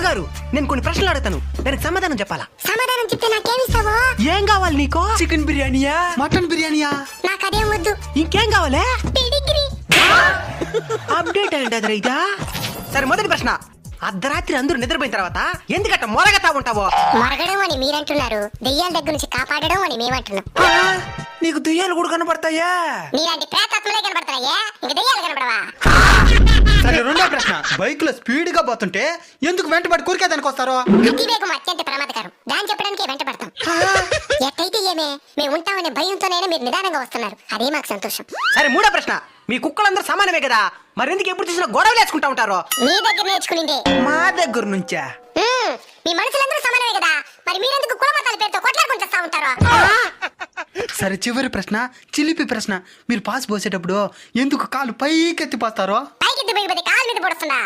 గురుగారు నేను కొన్ని ప్రశ్నలు అడుగుతాను, దానికి సమాధానం చెప్పాలా? సమాధానం చెప్తే నాకేమిస్తావో? ఏం కావాలి నీకు? చికెన్ బిర్యానీయా, మటన్ బిర్యానీయా? నాకు అదేం వద్దు. ఇంకేం కావాలి? పెడిగ్రీ. అప్డేట్ అయ్యండి అది రైతా. సరే మొదటి ప్రశ్న, అర్ధరాత్రి అందరూ నిద్రపోయిన తర్వాత ఎందుకట్ట మొరగతా ఉంటావో? మొరగడం అని మీరంటున్నారు, దెయ్యాల దగ్గర నుంచి కాపాడడం అని మేమంటున్నాం. నీకు దెయ్యాలు కూడా కనపడతాయా? నీలాంటి ప్రేతాత్మలే కనబడతాయా, ఇంక దెయ్యాలు కనబడవా? సరే రెండో ప్రశ్న, బైక్ లో స్పీడ్ గా పోతుంటే ఎందుకు వెంటబడి కూరికేదానికి వస్తారో? అతివేగం అత్యంత ప్రమాదకరం, దాన్ని చెప్పడానికే వెంట పడతాం. ఎట్టయితే ఏమే, మేము ఉంటామనే భయంతోనైనా మీరు నిదానంగా వస్తున్నారు, అదే మాకు సంతోషం. సరే మూడో ప్రశ్న, మీ కుక్కలందరూ సమానమే కదా, మరి ఎందుకు ఎప్పుడు చూసినా గొడవలు వేసుకుంటా ఉంటారో? మీ దగ్గర నేర్చుకునిందే. మా దగ్గర నుంచా? మీ మనుషులందరూ సమానమే కదా, మరి మీరెందుకు కులమతాల పేరుతో కొట్లాడుకుంటూ వస్తా ఉంటారు? సరే చివరి ప్రశ్న, చిలిపి ప్రశ్న, మీరు పాస్ పోసేటప్పుడు ఎందుకు కాలు పైకెత్తి పోస్తారో? పైకి పోయిపోతే కాలు మీద పడుతుందా?